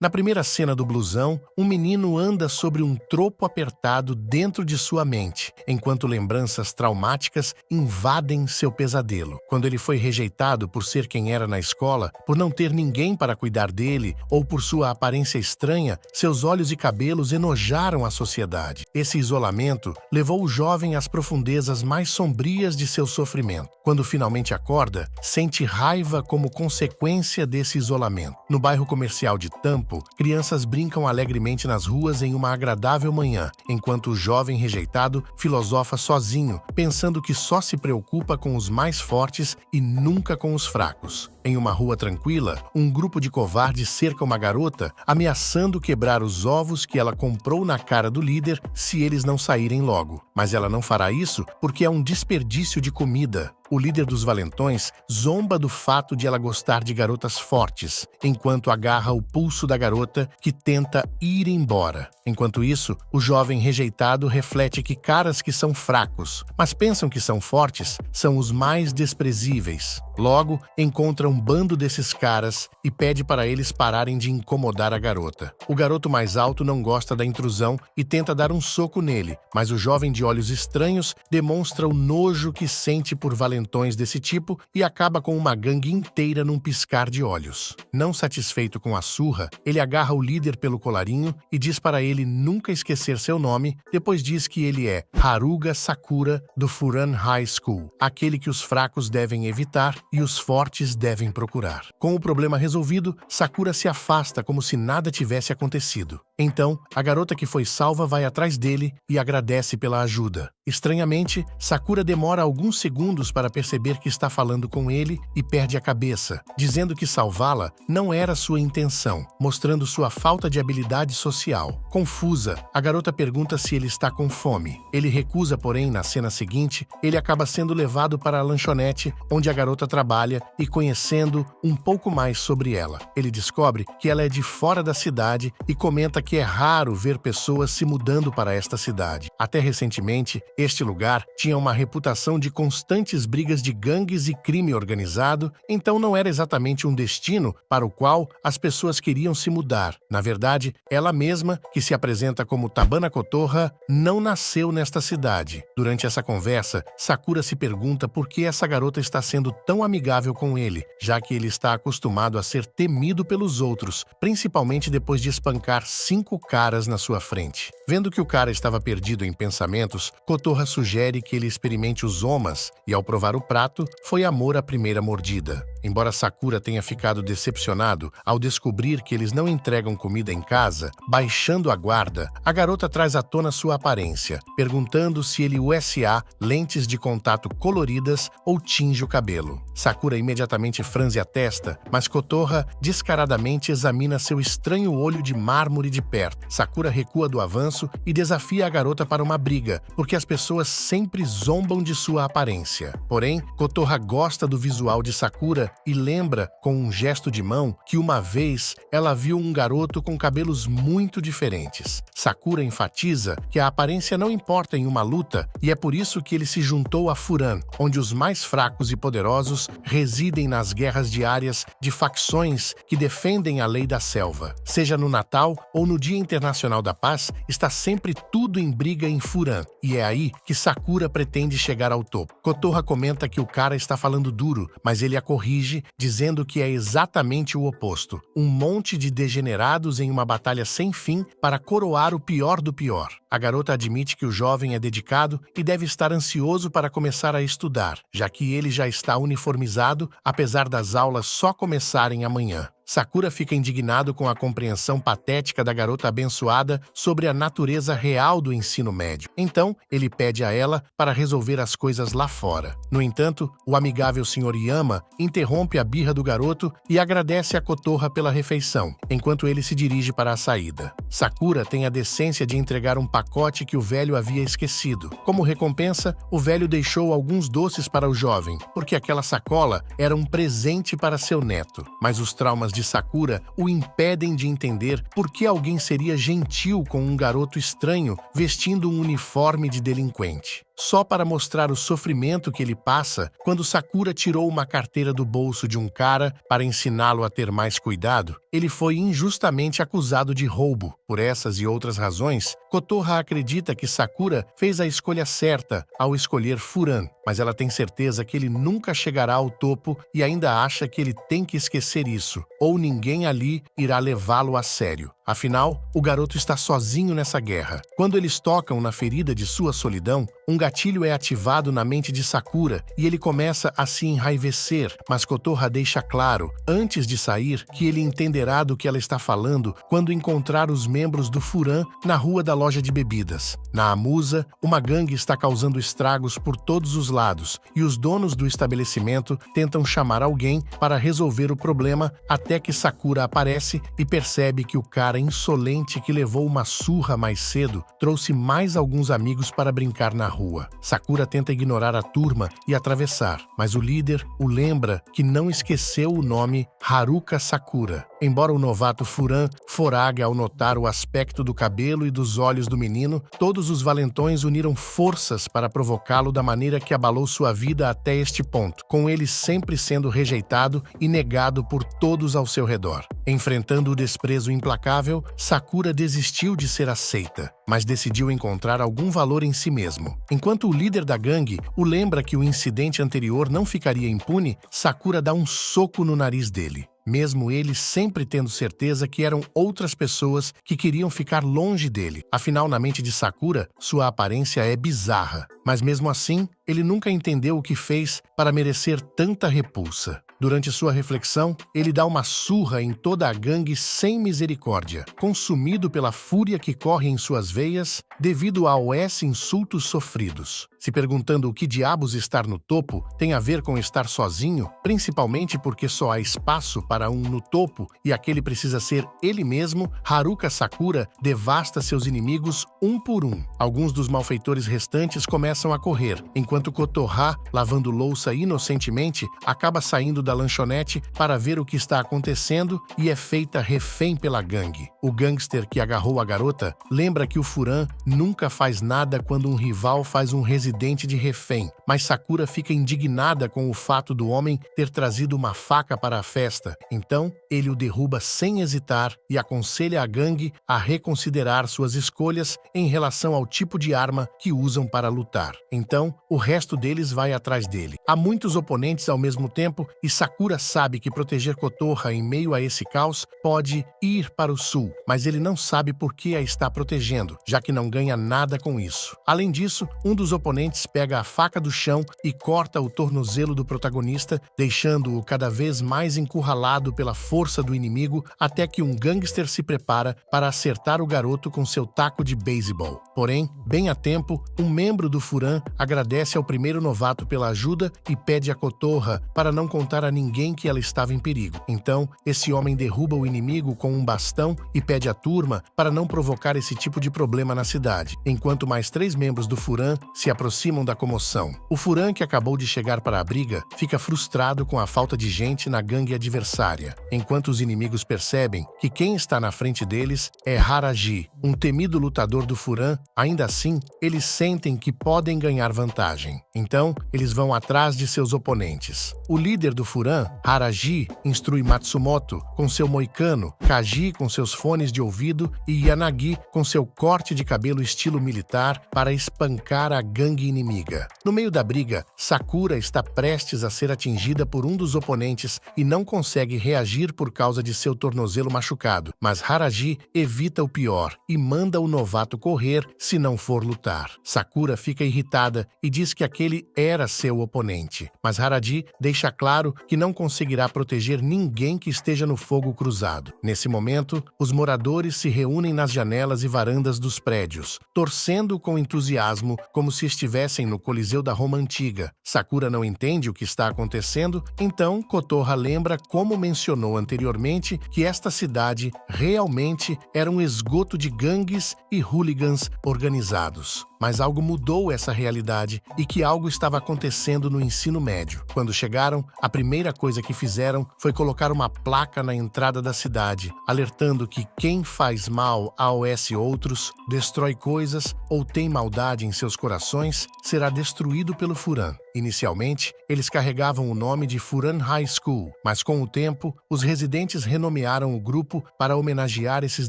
Na primeira cena do blusão, um menino anda sobre um tropo apertado dentro de sua mente, enquanto lembranças traumáticas invadem seu pesadelo. Quando ele foi rejeitado por ser quem era na escola, por não ter ninguém para cuidar dele ou por sua aparência estranha, seus olhos e cabelos enojaram a sociedade. Esse isolamento levou o jovem às profundezas mais sombrias de seu sofrimento. Quando finalmente acorda, sente raiva como consequência desse isolamento. No bairro comercial de Tampo, crianças brincam alegremente nas ruas em uma agradável manhã, enquanto o jovem rejeitado filosofa sozinho, pensando que só se preocupa com os mais fortes e nunca com os fracos. Em uma rua tranquila, um grupo de covardes cerca uma garota, ameaçando quebrar os ovos que ela comprou na cara do líder se eles não saírem logo. Mas ela não fará isso porque é um desperdício de comida. O líder dos valentões zomba do fato de ela gostar de garotas fortes, enquanto agarra o pulso da garota que tenta ir embora. Enquanto isso, o jovem rejeitado reflete que caras que são fracos, mas pensam que são fortes, são os mais desprezíveis. Logo, encontra um bando desses caras e pede para eles pararem de incomodar a garota. O garoto mais alto não gosta da intrusão e tenta dar um soco nele, mas o jovem de olhos estranhos demonstra o nojo que sente por valentões desse tipo e acaba com uma gangue inteira num piscar de olhos. Não satisfeito com a surra, ele agarra o líder pelo colarinho e diz para ele nunca esquecer seu nome, depois diz que ele é Haruga Sakura do Furan High School, aquele que os fracos devem evitar e os fortes devem procurar. Com o problema resolvido, Sakura se afasta como se nada tivesse acontecido. Então, a garota que foi salva vai atrás dele e agradece pela ajuda. Estranhamente, Sakura demora alguns segundos para perceber que está falando com ele e perde a cabeça, dizendo que salvá-la não era sua intenção, mostrando sua falta de habilidade social. Confusa, a garota pergunta se ele está com fome. Ele recusa, porém, na cena seguinte, ele acaba sendo levado para a lanchonete onde a garota trabalha e conhecendo um pouco mais sobre ela. Ele descobre que ela é de fora da cidade e comenta que é raro ver pessoas se mudando para esta cidade. Até recentemente, este lugar tinha uma reputação de constantes brigas de gangues e crime organizado, então não era exatamente um destino para o qual as pessoas queriam se mudar. Na verdade, ela mesma, que se apresenta como Tabana Kotorra, não nasceu nesta cidade. Durante essa conversa, Sakura se pergunta por que essa garota está sendo tão amigável com ele, já que ele está acostumado a ser temido pelos outros, principalmente depois de espancar 5 caras na sua frente. Vendo que o cara estava perdido em pensamentos, Kotorra sugere que ele experimente os omas e, ao provar o prato, foi amor à primeira mordida. Embora Sakura tenha ficado decepcionado ao descobrir que eles não entregam comida em casa, baixando a guarda, a garota traz à tona sua aparência, perguntando se ele usa lentes de contato coloridas ou tinge o cabelo. Sakura imediatamente franze a testa, mas Kotorra descaradamente examina seu estranho olho de mármore de perto. Sakura recua do avanço e desafia a garota para uma briga, porque as pessoas sempre zombam de sua aparência. Porém, Kotorra gosta do visual de Sakura e lembra, com um gesto de mão, que uma vez ela viu um garoto com cabelos muito diferentes. Sakura enfatiza que a aparência não importa em uma luta e é por isso que ele se juntou a Furan, onde os mais fracos e poderosos residem nas guerras diárias de facções que defendem a lei da selva. Seja no Natal ou no Dia Internacional da Paz, está sempre tudo em briga em Furan, e é aí que Sakura pretende chegar ao topo. Kotorra comenta que o cara está falando duro, mas ele a corrige, dizendo que é exatamente o oposto. Um monte de degenerados em uma batalha sem fim para coroar o pior do pior. A garota admite que o jovem é dedicado e deve estar ansioso para começar a estudar, já que ele já está uniformizado, apesar das aulas só começarem amanhã. Sakura fica indignado com a compreensão patética da garota abençoada sobre a natureza real do ensino médio. Então, ele pede a ela para resolver as coisas lá fora. No entanto, o amigável Sr. Yama interrompe a birra do garoto e agradece a Kotorra pela refeição, enquanto ele se dirige para a saída. Sakura tem a decência de entregar um pacote que o velho havia esquecido. Como recompensa, o velho deixou alguns doces para o jovem, porque aquela sacola era um presente para seu neto. Mas os traumas de Sakura o impedem de entender por que alguém seria gentil com um garoto estranho vestindo um uniforme de delinquente. só para mostrar o sofrimento que ele passa quando Sakura tirou uma carteira do bolso de um cara para ensiná-lo a ter mais cuidado. Ele foi injustamente acusado de roubo. Por essas e outras razões, Kotoha acredita que Sakura fez a escolha certa ao escolher Furan, mas ela tem certeza que ele nunca chegará ao topo e ainda acha que ele tem que esquecer isso, ou ninguém ali irá levá-lo a sério. Afinal, o garoto está sozinho nessa guerra. Quando eles tocam na ferida de sua solidão, um gatilho é ativado na mente de Sakura e ele começa a se enraivecer, mas Kotoha deixa claro, antes de sair, que ele entenderá do que ela está falando quando encontrar os membros do Furan na rua da loja de bebidas. Na Amusa, uma gangue está causando estragos por todos os lados e os donos do estabelecimento tentam chamar alguém para resolver o problema até que Sakura aparece e percebe que o cara insolente que levou uma surra mais cedo trouxe mais alguns amigos para brincar na rua. Sakura tenta ignorar a turma e atravessar, mas o líder o lembra que não esqueceu o nome Haruka Sakura. Embora o novato Furan forague ao notar o aspecto do cabelo e dos olhos do menino, todos os valentões uniram forças para provocá-lo da maneira que abalou sua vida até este ponto, com ele sempre sendo rejeitado e negado por todos ao seu redor. Enfrentando o desprezo implacável, Sakura desistiu de ser aceita, mas decidiu encontrar algum valor em si mesmo. Enquanto o líder da gangue o lembra que o incidente anterior não ficaria impune, Sakura dá um soco no nariz dele. Mesmo ele sempre tendo certeza que eram outras pessoas que queriam ficar longe dele. Afinal, na mente de Sakura, sua aparência é bizarra. Mas mesmo assim, ele nunca entendeu o que fez para merecer tanta repulsa. Durante sua reflexão, ele dá uma surra em toda a gangue sem misericórdia, consumido pela fúria que corre em suas veias devido ao insultos sofridos. Se perguntando o que diabos estar no topo tem a ver com estar sozinho, principalmente porque só há espaço para um no topo e aquele precisa ser ele mesmo, Haruka Sakura devasta seus inimigos um por um. Alguns dos malfeitores restantes começam a correr, enquanto Kotoha, lavando louça inocentemente, acaba saindo da lanchonete para ver o que está acontecendo e é feita refém pela gangue. O gangster que agarrou a garota lembra que o Furan nunca faz nada quando um rival faz um residente de refém, mas Sakura fica indignada com o fato do homem ter trazido uma faca para a festa. Então, ele o derruba sem hesitar e aconselha a gangue a reconsiderar suas escolhas em relação ao tipo de arma que usam para lutar. Então, o resto deles vai atrás dele. Há muitos oponentes ao mesmo tempo e Sakura sabe que proteger Kotoha em meio a esse caos pode ir para o sul, mas ele não sabe por que a está protegendo, já que não ganha nada com isso. Além disso, um dos oponentes pega a faca do chão e corta o tornozelo do protagonista, deixando-o cada vez mais encurralado pela força do inimigo até que um gangster se prepara para acertar o garoto com seu taco de beisebol. Porém, bem a tempo, um membro do Furan agradece ao primeiro novato pela ajuda e pede a Kotoha para não contar a ninguém que ela estava em perigo. Então, esse homem derruba o inimigo com um bastão e pede à turma para não provocar esse tipo de problema na cidade, enquanto mais 3 membros do Furan se aproximam da comoção. O Furan, que acabou de chegar para a briga, fica frustrado com a falta de gente na gangue adversária, enquanto os inimigos percebem que quem está na frente deles é Haraji, um temido lutador do Furan. Ainda assim, eles sentem que podem ganhar vantagem. Então, eles vão atrás de seus oponentes. O líder do Furan, Haraji, instrui Matsumoto com seu moicano, Kaji com seus fones de ouvido e Yanagi com seu corte de cabelo estilo militar para espancar a gangue inimiga. No meio da briga, Sakura está prestes a ser atingida por um dos oponentes e não consegue reagir por causa de seu tornozelo machucado, mas Haraji evita o pior e manda o novato correr se não for lutar. Sakura fica irritada e diz que aquele era seu oponente, mas Haraji deixa claro que não conseguirá proteger ninguém que esteja no fogo cruzado. Nesse momento, os moradores se reúnem nas janelas e varandas dos prédios, torcendo com entusiasmo como se estivessem no Coliseu da Roma Antiga. Sakura não entende o que está acontecendo, então Kotoha lembra como mencionou anteriormente que esta cidade realmente era um esgoto de gangues e hooligans organizados. mas algo mudou essa realidade e que algo estava acontecendo no ensino médio. Quando chegaram, a primeira coisa que fizeram foi colocar uma placa na entrada da cidade, alertando que quem faz mal aos outros, destrói coisas ou tem maldade em seus corações, será destruído pelo Furan. Inicialmente, eles carregavam o nome de Furan High School, mas com o tempo, os residentes renomearam o grupo para homenagear esses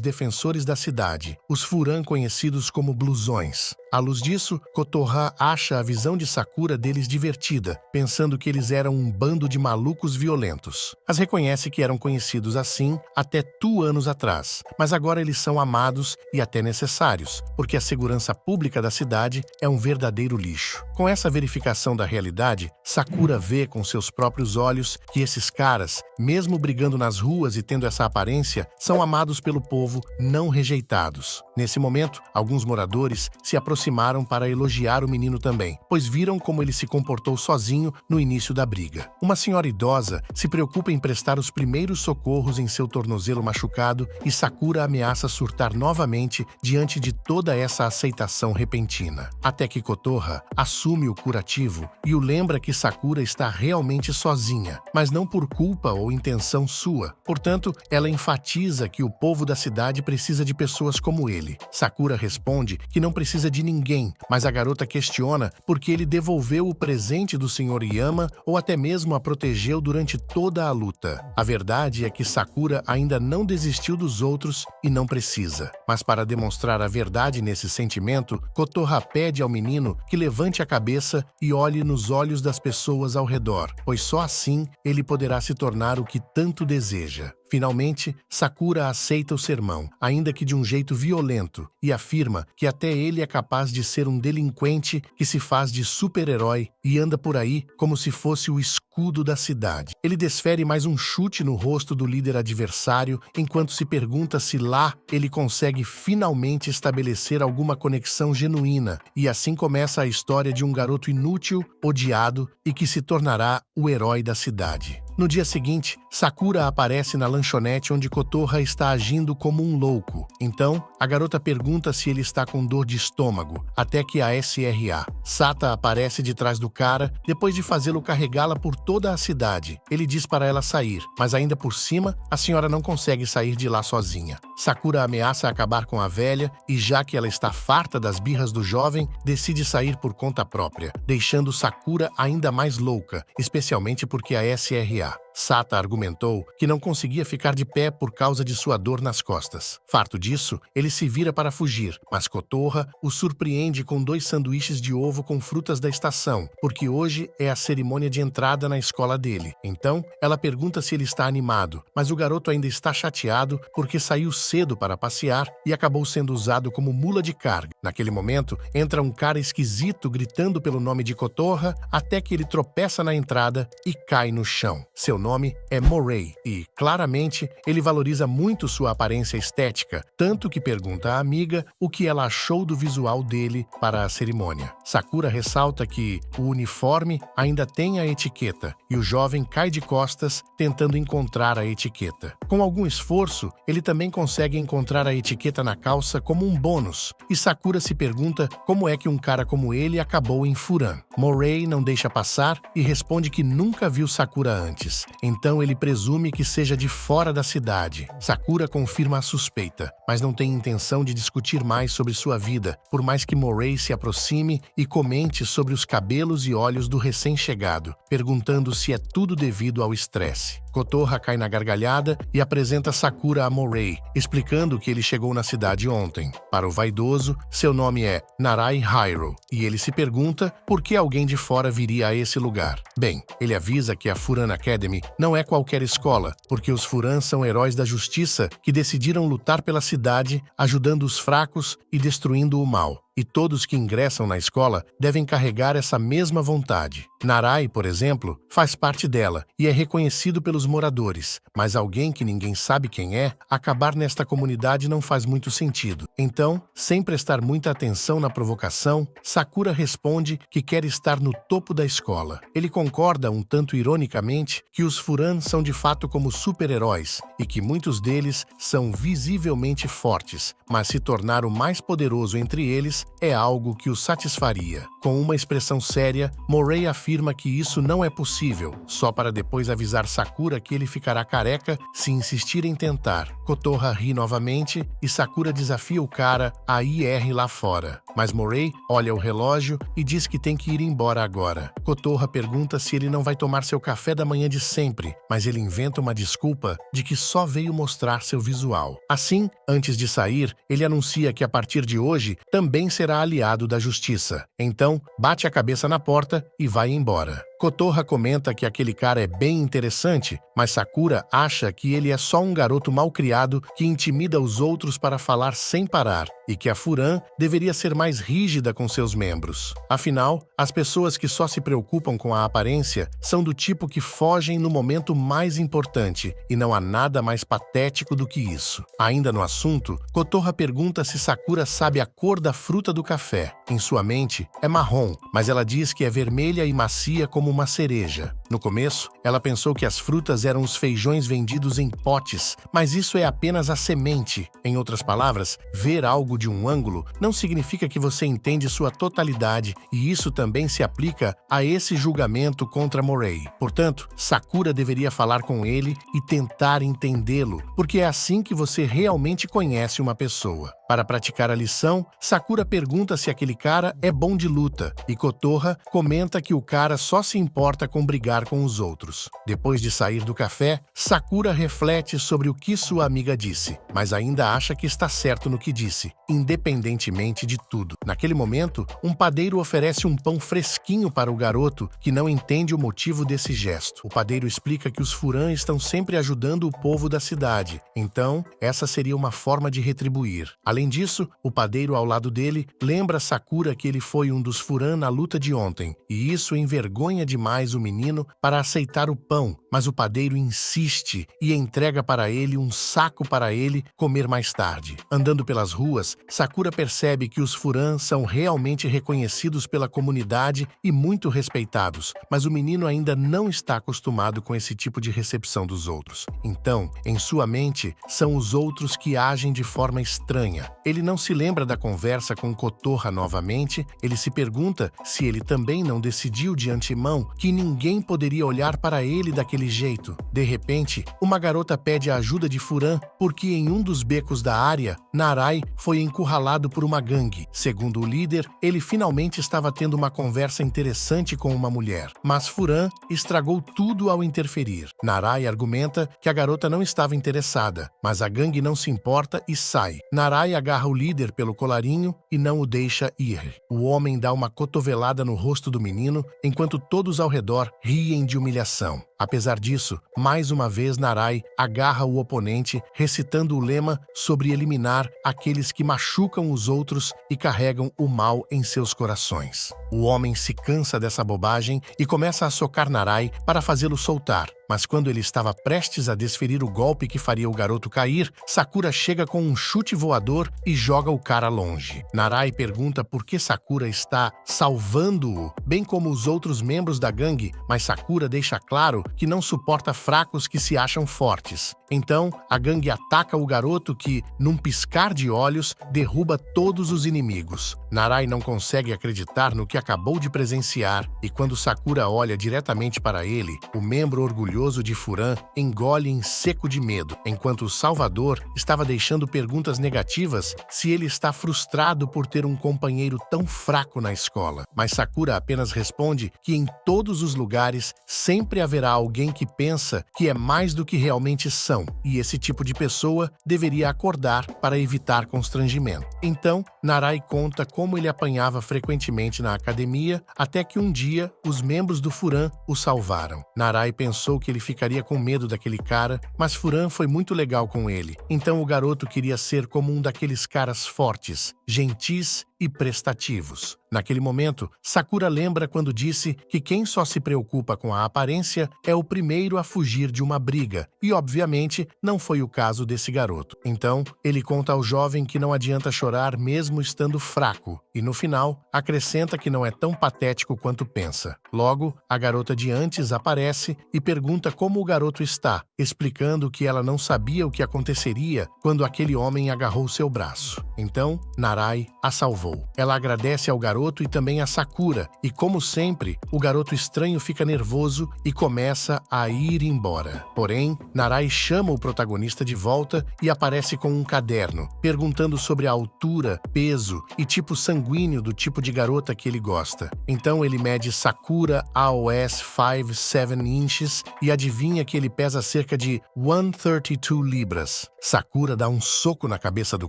defensores da cidade, os Furan conhecidos como Blusões. À luz disso, Kotoha acha a visão de Sakura deles divertida, pensando que eles eram um bando de malucos violentos. Mas reconhece que eram conhecidos assim até anos atrás, mas agora eles são amados e até necessários, porque a segurança pública da cidade é um verdadeiro lixo. Com essa verificação da realidade, Sakura vê com seus próprios olhos que esses caras, mesmo brigando nas ruas e tendo essa aparência, são amados pelo povo, não rejeitados. Nesse momento, alguns moradores se aproximaram para elogiar o menino também, pois viram como ele se comportou sozinho no início da briga. Uma senhora idosa se preocupa em prestar os primeiros socorros em seu tornozelo machucado e Sakura ameaça surtar novamente diante de toda essa aceitação repentina. Até que Kotoha assume o curativo e o lembra que Sakura está realmente sozinha, mas não por culpa ou intenção sua. Portanto, ela enfatiza que o povo da cidade precisa de pessoas como ele. Sakura responde que não precisa de ninguém, mas a garota questiona por que ele devolveu o presente do Sr. Yama ou até mesmo a protegeu durante toda a luta. A verdade é que Sakura ainda não desistiu dos outros e não precisa. Mas para demonstrar a verdade nesse sentimento, Kotoha pede ao menino que levante a cabeça e olhe nos olhos das pessoas ao redor, pois só assim ele poderá se tornar o que tanto deseja. Finalmente, Sakura aceita o sermão, ainda que de um jeito violento, e afirma que até ele é capaz de ser um delinquente que se faz de super-herói e anda por aí como se fosse o escudo da cidade. Ele desfere mais um chute no rosto do líder adversário, enquanto se pergunta se lá ele consegue finalmente estabelecer alguma conexão genuína, e assim começa a história de um garoto inútil, odiado e que se tornará o herói da cidade. No dia seguinte, Sakura aparece na lanchonete onde Kotoha está agindo como um louco. Então, a garota pergunta se ele está com dor de estômago, até que a SRA. Sata aparece de trás do cara, depois de fazê-lo carregá-la por toda a cidade. Ele diz para ela sair, mas ainda por cima, a senhora não consegue sair de lá sozinha. Sakura ameaça acabar com a velha e, já que ela está farta das birras do jovem, decide sair por conta própria, deixando Sakura ainda mais louca, especialmente porque a SRA. Sata argumentou que não conseguia ficar de pé por causa de sua dor nas costas. Farto disso, ele se vira para fugir, mas Kotoha o surpreende com 2 sanduíches de ovo com frutas da estação, porque hoje é a cerimônia de entrada na escola dele. Então, ela pergunta se ele está animado, mas o garoto ainda está chateado porque saiu cedo para passear e acabou sendo usado como mula de carga. Naquele momento, entra um cara esquisito gritando pelo nome de Kotoha até que ele tropeça na entrada e cai no chão. Seu nome é Morei e, claramente, ele valoriza muito sua aparência estética, tanto que pergunta à amiga o que ela achou do visual dele para a cerimônia. Sakura ressalta que o uniforme ainda tem a etiqueta e o jovem cai de costas tentando encontrar a etiqueta. Com algum esforço, ele também consegue encontrar a etiqueta na calça como um bônus, e Sakura se pergunta como é que um cara como ele acabou em Furan. Morei não deixa passar e responde que nunca viu Sakura antes. Então ele presume que seja de fora da cidade. Sakura confirma a suspeita, mas não tem intenção de discutir mais sobre sua vida, por mais que Morei se aproxime e comente sobre os cabelos e olhos do recém-chegado, perguntando se é tudo devido ao estresse. Kotoha cai na gargalhada e apresenta Sakura a Morei, explicando que ele chegou na cidade ontem. Para o vaidoso, seu nome é Narai Hiro, e ele se pergunta por que alguém de fora viria a esse lugar. Bem, ele avisa que a Furan Academy não é qualquer escola, porque os Furan são heróis da justiça que decidiram lutar pela cidade, ajudando os fracos e destruindo o mal. E todos que ingressam na escola devem carregar essa mesma vontade. Narai, por exemplo, faz parte dela e é reconhecido pelos moradores, mas alguém que ninguém sabe quem é, acabar nesta comunidade não faz muito sentido. Então, sem prestar muita atenção na provocação, Sakura responde que quer estar no topo da escola. Ele concorda um tanto ironicamente que os Furan são de fato como super-heróis e que muitos deles são visivelmente fortes, mas se tornar o mais poderoso entre eles apenas é algo que o satisfaria. Com uma expressão séria, Morei afirma que isso não é possível, só para depois avisar Sakura que ele ficará careca se insistir em tentar. Kotoha ri novamente e Sakura desafia o cara a ir lá fora. Mas Morei olha o relógio e diz que tem que ir embora agora. Kotoha pergunta se ele não vai tomar seu café da manhã de sempre, mas ele inventa uma desculpa de que só veio mostrar seu visual. Assim, antes de sair, ele anuncia que a partir de hoje também será aliado da justiça. Então, bate a cabeça na porta e vai embora. Kotoha comenta que aquele cara é bem interessante, mas Sakura acha que ele é só um garoto mal-criado que intimida os outros para falar sem parar, e que a Furan deveria ser mais rígida com seus membros. Afinal, as pessoas que só se preocupam com a aparência são do tipo que fogem no momento mais importante, e não há nada mais patético do que isso. Ainda no assunto, Kotoha pergunta se Sakura sabe a cor da fruta do café. Em sua mente, é marrom, mas ela diz que é vermelha e macia como uma cereja. No começo, ela pensou que as frutas eram os feijões vendidos em potes, mas isso é apenas a semente. Em outras palavras, ver algo de um ângulo não significa que você entende sua totalidade, e isso também se aplica a esse julgamento contra Morei. Portanto, Sakura deveria falar com ele e tentar entendê-lo, porque é assim que você realmente conhece uma pessoa. Para praticar a lição, Sakura pergunta se aquele cara é bom de luta, e Kotoha comenta que o cara só se importa com brigar com os outros. Depois de sair do café, Sakura reflete sobre o que sua amiga disse, mas ainda acha que está certo no que disse, independentemente de tudo. Naquele momento, um padeiro oferece um pão fresquinho para o garoto, que não entende o motivo desse gesto. O padeiro explica que os Furan estão sempre ajudando o povo da cidade, então essa seria uma forma de retribuir. Além disso, o padeiro ao lado dele lembra Sakura que ele foi um dos Furan na luta de ontem, e isso envergonha demais o menino para aceitar o pão, mas o padeiro insiste e entrega para ele um saco para ele comer mais tarde. Andando pelas ruas, Sakura percebe que os Furan são realmente reconhecidos pela comunidade e muito respeitados, mas o menino ainda não está acostumado com esse tipo de recepção dos outros. Então, em sua mente, são os outros que agem de forma estranha. Ele não se lembra da conversa com Kotoha novamente, ele se pergunta se ele também não decidiu de antemão que ninguém poderia olhar para ele daquele jeito. De repente, uma garota pede a ajuda de Furan porque em um dos becos da área, Narai foi encurralado por uma gangue. Segundo o líder, ele finalmente estava tendo uma conversa interessante com uma mulher, mas Furan estragou tudo ao interferir. Narai argumenta que a garota não estava interessada, mas a gangue não se importa e sai. Narai agarra o líder pelo colarinho e não o deixa ir. O homem dá uma cotovelada no rosto do menino, enquanto todos ao redor riem de humilhação. Apesar disso, mais uma vez Narai agarra o oponente, recitando o lema sobre eliminar aqueles que machucam os outros e carregam o mal em seus corações. O homem se cansa dessa bobagem e começa a socar Narai para fazê-lo soltar. Mas quando ele estava prestes a desferir o golpe que faria o garoto cair, Sakura chega com um chute voador e joga o cara longe. Narai pergunta por que Sakura está salvando-o, bem como os outros membros da gangue, mas Sakura deixa claro que não suporta fracos que se acham fortes. Então, a gangue ataca o garoto que, num piscar de olhos, derruba todos os inimigos. Narai não consegue acreditar no que acabou de presenciar, e quando Sakura olha diretamente para ele, o membro orgulhoso de Furan engole em seco de medo, enquanto o Salvador estava deixando perguntas negativas se ele está frustrado por ter um companheiro tão fraco na escola. Mas Sakura apenas responde que em todos os lugares sempre haverá alguém que pensa que é mais do que realmente são, e esse tipo de pessoa deveria acordar para evitar constrangimento. Então, Narai conta como ele apanhava frequentemente na academia, até que um dia os membros do Furan o salvaram. Narai pensou que ele ficaria com medo daquele cara, mas Furan foi muito legal com ele. Então o garoto queria ser como um daqueles caras fortes, gentis e prestativos. Naquele momento, Sakura lembra quando disse que quem só se preocupa com a aparência é o primeiro a fugir de uma briga, e obviamente não foi o caso desse garoto. Então, ele conta ao jovem que não adianta chorar mesmo estando fraco, e no final, acrescenta que não é tão patético quanto pensa. Logo, a garota de antes aparece e pergunta como o garoto está, explicando que ela não sabia o que aconteceria quando aquele homem agarrou seu braço. Então, Narai a salvou. Uau! Ela agradece ao garoto e também a Sakura, e como sempre, o garoto estranho fica nervoso e começa a ir embora. Porém, Narai chama o protagonista de volta e aparece com um caderno, perguntando sobre a altura, peso e tipo sanguíneo do tipo de garota que ele gosta. Então ele mede Sakura AOS 5'7 inches e adivinha que ele pesa cerca de 132 libras. Sakura dá um soco na cabeça do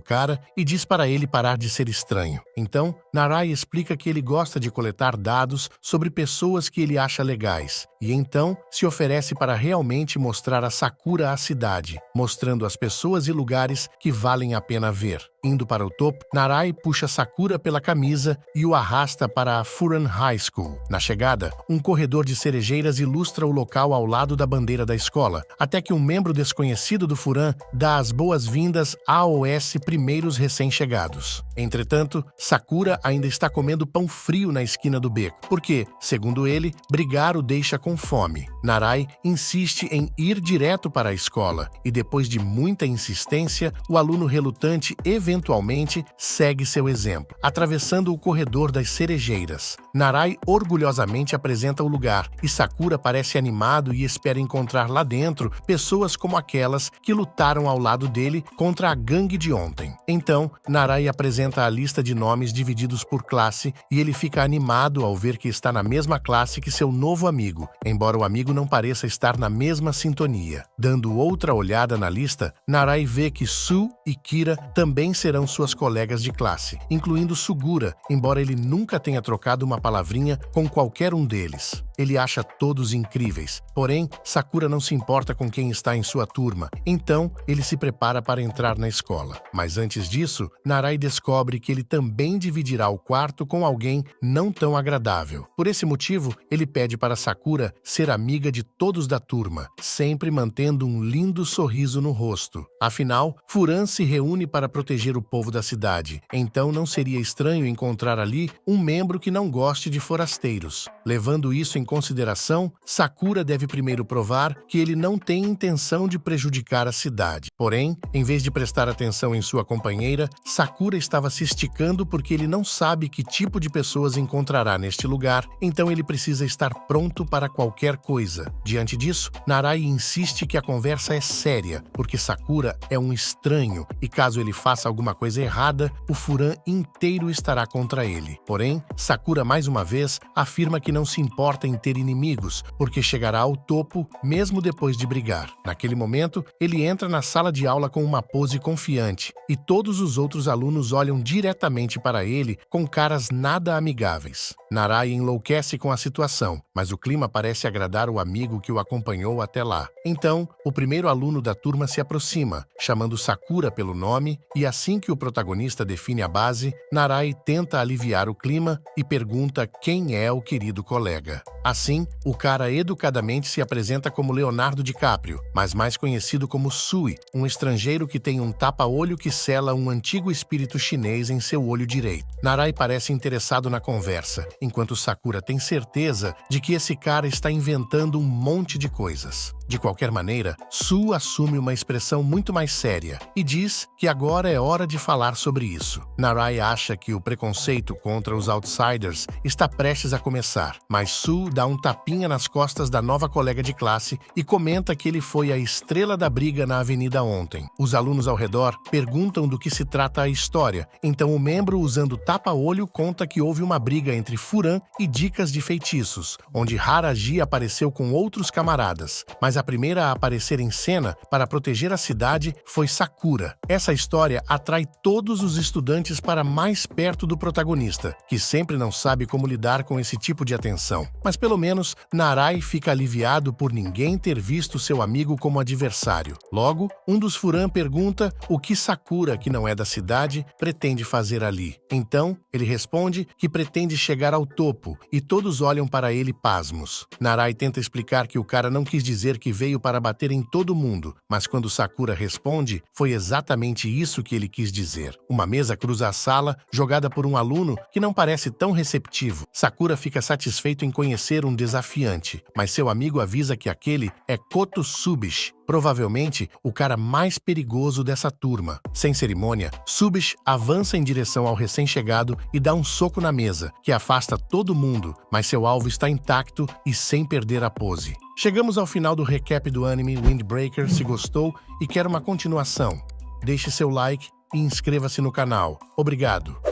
cara e diz para ele parar de ser estranho. Então, Narai explica que ele gosta de coletar dados sobre pessoas que ele acha legais, e então se oferece para realmente mostrar a Sakura à cidade, mostrando as pessoas e lugares que valem a pena ver. Indo para o topo, Narai puxa Sakura pela camisa e o arrasta para a Furan High School. Na chegada, um corredor de cerejeiras ilustra o local ao lado da bandeira da escola, até que um membro desconhecido do Furan dá as boas-vindas aos primeiros recém-chegados. Entretanto, Sakura ainda está comendo pão frio na esquina do beco, porque, segundo ele, brigar o deixa com fome. Narai insiste em ir direto para a escola, e depois de muita insistência, o aluno relutante eventualmente segue seu exemplo, atravessando o corredor das cerejeiras. Narai orgulhosamente apresenta o lugar, e Sakura parece animado e espera encontrar lá dentro pessoas como aquelas que lutaram ao lado dele contra a gangue de ontem. Então, Narai apresenta a lista de nomes divididos por classe e ele fica animado ao ver que está na mesma classe que seu novo amigo, embora o amigo não pareça estar na mesma sintonia. Dando outra olhada na lista, Narai vê que Su e Kira também serão suas colegas de classe, incluindo Sugura, embora ele nunca tenha trocado uma palavrinha com qualquer um deles. Ele acha todos incríveis, porém, Sakura não se importa com quem está em sua turma, então ele se prepara para entrar na escola. Mas antes disso, Narai descobre que ele também dividirá o quarto com alguém não tão agradável. Por esse motivo, ele pede para Sakura ser amiga de todos da turma, sempre mantendo um lindo sorriso no rosto. Afinal, Furan se reúne para proteger o povo da cidade, então não seria estranho encontrar ali um membro que não goste de forasteiros. Levando isso em consideração, Sakura deve primeiro provar que ele não tem intenção de prejudicar a cidade. Porém, em vez de prestar atenção em sua companheira, Sakura estava se esticando porque ele não sabe que tipo de pessoas encontrará neste lugar, então ele precisa estar pronto para qualquer coisa. Diante disso, Narai insiste que a conversa é séria, porque Sakura é um estranho e caso ele faça alguma coisa errada, o Furan inteiro estará contra ele. Porém, Sakura mais uma vez afirma que não se importa em ter inimigos, porque chegará ao topo mesmo depois de brigar. Naquele momento, ele entra na sala de aula com uma pose confiante, e todos os outros alunos olham diretamente para ele com caras nada amigáveis. Narai enlouquece com a situação, mas o clima parece agradar o amigo que o acompanhou até lá. Então, o primeiro aluno da turma se aproxima, chamando Sakura pelo nome, e assim que o protagonista define a base, Narai tenta aliviar o clima e pergunta quem é o querido colega. Assim, o cara educadamente se apresenta como Leonardo DiCaprio, mas mais conhecido como Sui, um estrangeiro que tem um tapa-olho que sela um antigo espírito chinês em seu olho direito. Narai parece interessado na conversa, enquanto Sakura tem certeza de que esse cara está inventando um monte de coisas. De qualquer maneira, Su assume uma expressão muito mais séria e diz que agora é hora de falar sobre isso. Narai acha que o preconceito contra os outsiders está prestes a começar, mas Su dá um tapinha nas costas da nova colega de classe e comenta que ele foi a estrela da briga na avenida ontem. Os alunos ao redor perguntam do que se trata a história, então o membro usando tapa-olho conta que houve uma briga entre Furan e Dicas de Feitiços, onde Haraji apareceu com outros camaradas, mas a primeira a aparecer em cena para proteger a cidade foi Sakura. Essa história atrai todos os estudantes para mais perto do protagonista, que sempre não sabe como lidar com esse tipo de atenção. Mas pelo menos, Narai fica aliviado por ninguém ter visto seu amigo como adversário. Logo, um dos Furan pergunta o que Sakura, que não é da cidade, pretende fazer ali. Então, ele responde que pretende chegar ao topo, e todos olham para ele pasmos. Narai tenta explicar que o cara não quis dizer que que veio para bater em todo mundo, mas quando Sakura responde, foi exatamente isso que ele quis dizer. Uma mesa cruza a sala, jogada por um aluno que não parece tão receptivo. Sakura fica satisfeito em conhecer um desafiante, mas seu amigo avisa que aquele é Koto Subishi, provavelmente o cara mais perigoso dessa turma. Sem cerimônia, Subishi avança em direção ao recém-chegado e dá um soco na mesa, que afasta todo mundo, mas seu alvo está intacto e sem perder a pose. Chegamos ao final do recap do anime Windbreaker. Se gostou e quer uma continuação, deixe seu like e inscreva-se no canal. Obrigado!